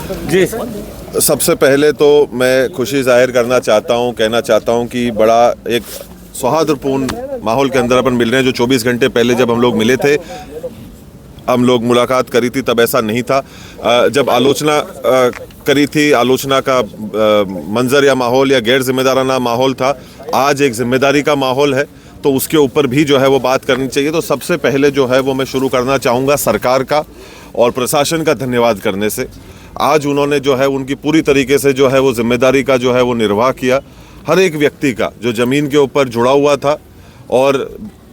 जी। सबसे पहले तो मैं खुशी जाहिर करना चाहता हूँ, कहना चाहता हूँ कि बड़ा एक सौहार्दपूर्ण माहौल के अंदर अपन मिल रहे हैं। जो 24 घंटे पहले जब हम लोग मिले थे, हम लोग मुलाकात करी थी, तब ऐसा नहीं था। जब आलोचना करी थी, आलोचना का मंजर या माहौल या गैर जिम्मेदाराना माहौल था। आज एक जिम्मेदारी का माहौल है, तो उसके ऊपर भी जो है वो बात करनी चाहिए। तो सबसे पहले जो है वो मैं शुरू करना चाहूँगा सरकार का और प्रशासन का धन्यवाद करने से। आज उन्होंने जो है उनकी पूरी तरीके से जो है वो जिम्मेदारी का जो है वो निर्वाह किया। हर एक व्यक्ति का जो ज़मीन के ऊपर जुड़ा हुआ था और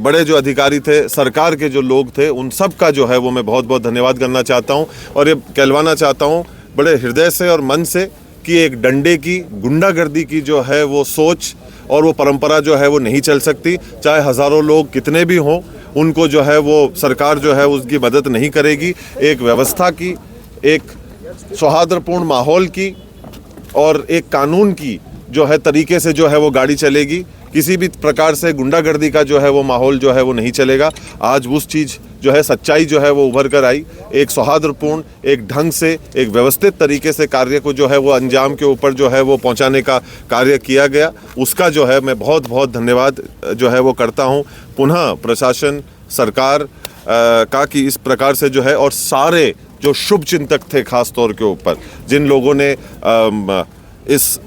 बड़े जो अधिकारी थे, सरकार के जो लोग थे, उन सब का जो है वो मैं बहुत बहुत धन्यवाद करना चाहता हूँ। और ये कहलवाना चाहता हूँ बड़े हृदय से और मन से कि एक डंडे की, गुंडागर्दी की जो है वो सोच और वो परंपरा जो है वो नहीं चल सकती। चाहे हज़ारों लोग कितने भी हों, उनको जो है वो सरकार जो है उसकी मदद नहीं करेगी। एक व्यवस्था की, एक सौहार्दपूर्ण माहौल की और एक कानून की जो है तरीके से जो है वो गाड़ी चलेगी। किसी भी प्रकार से गुंडागर्दी का जो है वो माहौल जो है वो नहीं चलेगा। आज उस चीज़ जो है, सच्चाई जो है वो उभर कर आई। एक सौहार्दपूर्ण, एक ढंग से, एक व्यवस्थित तरीके से कार्य को जो है वो अंजाम के ऊपर जो है वो पहुंचाने का कार्य किया गया। उसका जो है मैं बहुत बहुत धन्यवाद जो है वो करता हूं पुनः प्रशासन, सरकार का, कि इस प्रकार से जो है, और सारे जो शुभ चिंतक थे खास तौर के ऊपर, जिन लोगों ने इस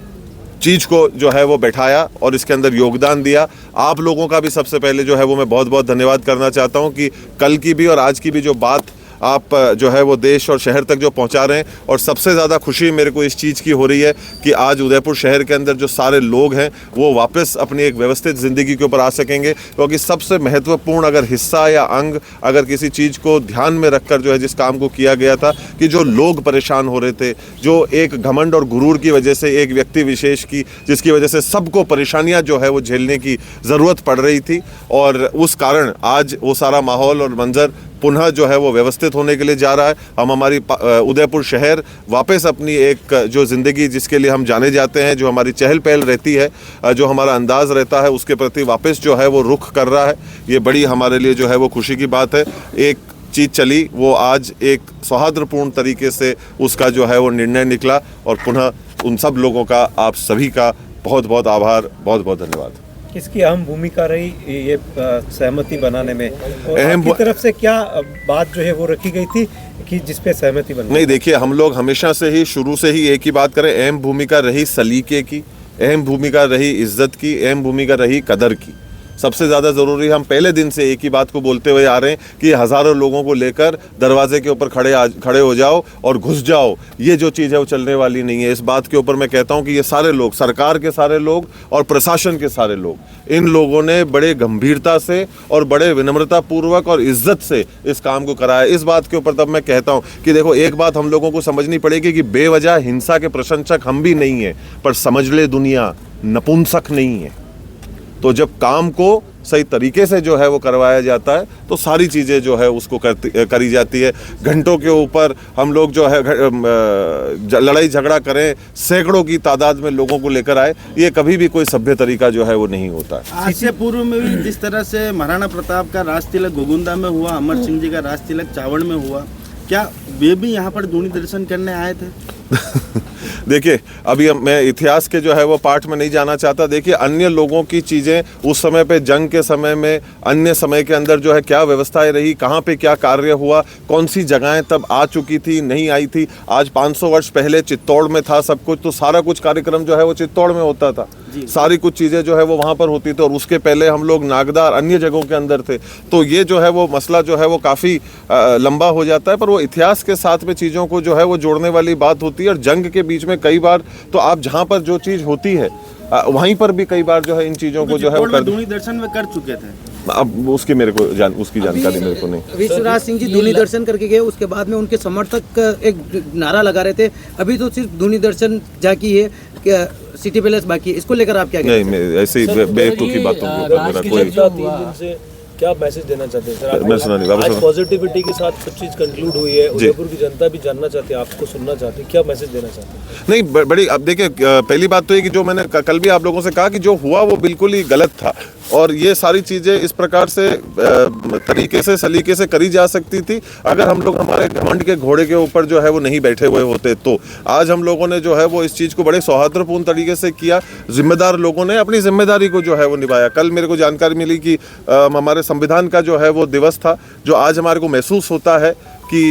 चीज़ को जो है वो बैठाया और इसके अंदर योगदान दिया, आप लोगों का भी सबसे पहले जो है वो मैं बहुत बहुत धन्यवाद करना चाहता हूं कि कल की भी और आज की भी जो बात आप जो है वो देश और शहर तक जो पहुंचा रहे हैं। और सबसे ज़्यादा खुशी मेरे को इस चीज़ की हो रही है कि आज उदयपुर शहर के अंदर जो सारे लोग हैं वो वापस अपनी एक व्यवस्थित ज़िंदगी के ऊपर आ सकेंगे। क्योंकि सबसे महत्वपूर्ण अगर हिस्सा या अंग अगर किसी चीज़ को ध्यान में रखकर जो है जिस काम को किया गया था कि जो लोग परेशान हो रहे थे, जो एक घमंड और गुरूर की वजह से एक व्यक्ति विशेष की, जिसकी वजह से सबको परेशानियाँ जो है वो झेलने की ज़रूरत पड़ रही थी, और उस कारण आज वो सारा माहौल और मंजर पुनः जो है वो व्यवस्थित होने के लिए जा रहा है। हम हमारी उदयपुर शहर वापस अपनी एक जो ज़िंदगी जिसके लिए हम जाने जाते हैं, जो हमारी चहल पहल रहती है, जो हमारा अंदाज़ रहता है, उसके प्रति वापस जो है वो रुख कर रहा है। ये बड़ी हमारे लिए जो है वो खुशी की बात है। एक चीज़ चली, वो आज एक सौहार्दपूर्ण तरीके से उसका जो है वो निर्णय निकला, और पुनः उन सब लोगों का, आप सभी का बहुत बहुत आभार, बहुत बहुत धन्यवाद। किसकी अहम भूमिका रही ये सहमति बनाने में, और आपकी तरफ से क्या बात जो है वो रखी गई थी कि जिस पे सहमति बनी? नहीं, देखिए, हम लोग हमेशा से ही, शुरू से ही एक ही बात करें, अहम भूमिका रही सलीके की, अहम भूमिका रही इज्जत की, अहम भूमिका रही कदर की। सबसे ज़्यादा ज़रूरी, हम पहले दिन से एक ही बात को बोलते हुए आ रहे हैं कि हज़ारों लोगों को लेकर दरवाजे के ऊपर खड़े हो जाओ और घुस जाओ, ये जो चीज़ है वो चलने वाली नहीं है। इस बात के ऊपर मैं कहता हूँ कि ये सारे लोग, सरकार के सारे लोग और प्रशासन के सारे लोग, इन लोगों ने बड़े गंभीरता से और बड़े विनम्रतापूर्वक और इज्जत से इस काम को कराया। इस बात के ऊपर तब मैं कहता हूँ कि देखो, एक बात हम लोगों को समझनी पड़ेगी कि बेवजह हिंसा के प्रशंसक हम भी नहीं हैं, पर समझ ले दुनिया, नपुंसक नहीं है। तो जब काम को सही तरीके से जो है वो करवाया जाता है तो सारी चीज़ें जो है उसको करी जाती है। घंटों के ऊपर हम लोग जो है लड़ाई झगड़ा करें, सैकड़ों की तादाद में लोगों को लेकर आए, ये कभी भी कोई सभ्य तरीका जो है वो नहीं होता। आज से पूर्व में भी जिस तरह से महाराणा प्रताप का राज तिलक गोगुंदा में हुआ, अमर सिंह जी का राज तिलक चावड़ में हुआ, क्या वे भी यहाँ पर दूनी दर्शन करने आए थे? देखिए, अभी मैं इतिहास के जो है वो पाठ में नहीं जाना चाहता। देखिए, अन्य लोगों की चीज़ें उस समय पे, जंग के समय में, अन्य समय के अंदर जो है क्या व्यवस्थाएं रही, कहाँ पे क्या कार्य हुआ, कौन सी जगहें तब आ चुकी थी, नहीं आई थी। आज 500 वर्ष पहले चित्तौड़ में था सब कुछ, तो सारा कुछ कार्यक्रम जो है वो चित्तौड़ में होता था, सारी कुछ चीज़ें जो है वो वहाँ पर होती थी, और उसके पहले हम लोग नागदार अन्य जगहों के अंदर थे। तो ये जो है वो मसला जो है वो काफ़ी लंबा हो जाता है, पर वो इतिहास के साथ में चीज़ों को जो है वो जोड़ने वाली बात होती है। और जंग के बीच में कई बार तो आप जहाँ पर जो चीज़ होती है वहीं पर भी कई बार जो है इन चीज़ों को जो है वो दूनी दर्शन में कर चुके थे। अब उसकी मेरे को उसकी जानकारी मेरे को नहीं। विश्वराज सिंह जी दूनी दर्शन करके गए, उसके बाद में उनके समर्थक एक नारा लगा रहे थे, अभी तो सिर्फ दूनी दर्शन जाकी है, सिटी पैलेस बाकी है। इसको लेकर आप क्या कहते हैं? नहीं, ऐसी बेवकूफ़ी बातों के ऊपर मेरा कोई क्या मैसेज देना चाहते हैं सर? मैं सुना नहीं, आज पॉजिटिविटी के साथ सब चीज़ कंक्लूड हुई है, उदयपुर की जनता भी जानना चाहती है, आपको सुनना चाहती है, क्या मैसेज देना चाहते हैं? नहीं, बड़ी, अब देखिए, पहली बात तो ये कि जो मैंने कल भी आप लोगों से कहा कि जो हुआ वो बिल्कुल ही गलत था। और ये सारी चीज़ें इस प्रकार से तरीके से सलीके से करी जा सकती थी अगर हम लोग हमारे घमंड के घोड़े के ऊपर जो है वो नहीं बैठे हुए होते। तो आज हम लोगों ने जो है वो इस चीज़ को बड़े सौहार्दपूर्ण तरीके से किया, जिम्मेदार लोगों ने अपनी जिम्मेदारी को जो है वो निभाया। कल मेरे को जानकारी मिली कि हमारे संविधान का जो है वो दिवस था, जो आज हमारे को महसूस होता है कि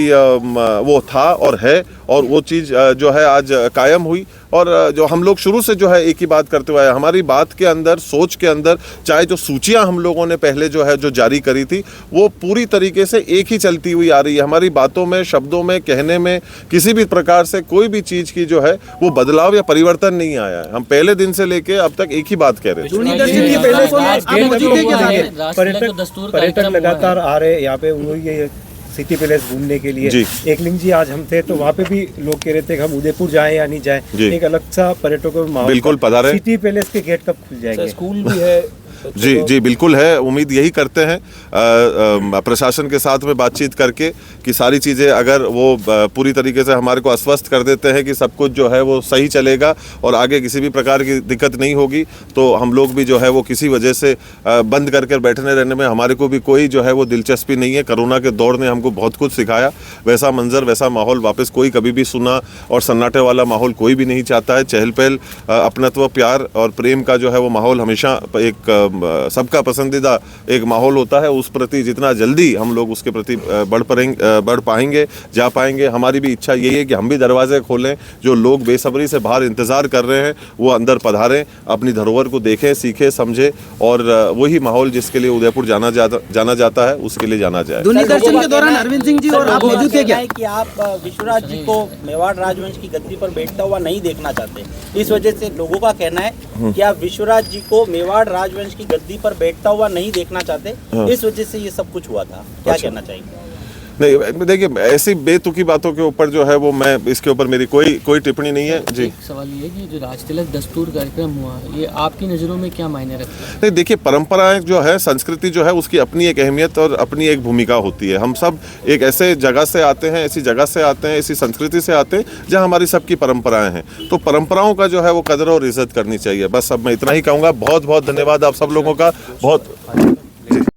वो था और है, और वो चीज़ जो है आज कायम हुई। और जो हम लोग शुरू से जो है एक ही बात करते हुए आए, हमारी बात के अंदर, सोच के अंदर, चाहे जो सूचियां हम लोगों ने पहले जो है जो जारी करी थी वो पूरी तरीके से एक ही चलती हुई आ रही है। हमारी बातों में, शब्दों में, कहने में किसी भी प्रकार से कोई भी चीज़ की जो है वो बदलाव या परिवर्तन नहीं आया है। हम पहले दिन से लेके अब तक एक ही बात कह रहे थे। पर्यटक लगातार आ रहे यहाँ पे, वही सिटी पैलेस घूमने के लिए। एकलिंग जी आज हम थे तो वहाँ पे भी लोग कह रहे थे कि हम उदयपुर जाएं या नहीं जाएं, एक अलग सा पर्यटकों में बिल्कुल पधारे। सिटी पैलेस के गेट कब खुल जाएंगे? स्कूल भी है। जी बिल्कुल है, उम्मीद यही करते हैं प्रशासन के साथ में बातचीत करके कि सारी चीज़ें अगर वो पूरी तरीके से हमारे को आश्वस्त कर देते हैं कि सब कुछ जो है वो सही चलेगा और आगे किसी भी प्रकार की दिक्कत नहीं होगी, तो हम लोग भी जो है वो किसी वजह से बंद करके बैठने रहने में हमारे को भी कोई जो है वो दिलचस्पी नहीं है। कोरोना के दौर ने हमको बहुत कुछ सिखाया, वैसा मंजर, वैसा माहौल वापस कोई कभी भी सुना और सन्नाटे वाला माहौल कोई भी नहीं चाहता है। चहल पहल, अपनत्व, प्यार और प्रेम का जो है वो माहौल हमेशा एक सबका पसंदीदा एक माहौल होता है। उस प्रति जितना जल्दी हम लोग उसके प्रति बढ़ पाएंगे, जा पाएंगे। हमारी भी इच्छा यही है कि हम भी दरवाजे खोलें, जो लोग बेसब्री से बाहर इंतज़ार कर रहे हैं वो अंदर पधारें, अपनी धरोहर को देखें, सीखें, समझें, और वही माहौल जिसके लिए उदयपुर जाना जाता है उसके लिए जाना जाए। दर्शन के दौरान अरविंद सिंह जी और आप मौजूद थे क्या? कि आप विश्वराज जी को मेवाड़ राजवंश की गद्दी पर बैठता हुआ नहीं देखना चाहते, इस वजह से लोगों का कहना है कि आप विश्वराज जी को मेवाड़ राजवंश की गद्दी पर बैठता हुआ नहीं देखना चाहते, इस वजह से ये सब कुछ हुआ था। क्या कहना चाहिए? नहीं, देखिए ऐसी बेतुकी बातों के ऊपर जो है वो मैं इसके ऊपर मेरी कोई टिप्पणी नहीं है। जी, एक सवाल ये है कि जो राजतिलक दस्तूर कार्यक्रम हुआ, ये आपकी नज़रों में क्या मायने रखता है? नहीं, देखिए परंपराएं जो है, संस्कृति जो है, उसकी अपनी एक अहमियत और अपनी एक भूमिका होती है। हम सब एक ऐसे जगह से आते हैं, ऐसी जगह से आते हैं, ऐसी संस्कृति से आते हैं जहाँ हमारी सबकी परंपराएं हैं, तो परंपराओं का जो है वो कदर और इज्जत करनी चाहिए। बस अब मैं इतना ही कहूँगा। बहुत बहुत धन्यवाद आप सब लोगों का। बहुत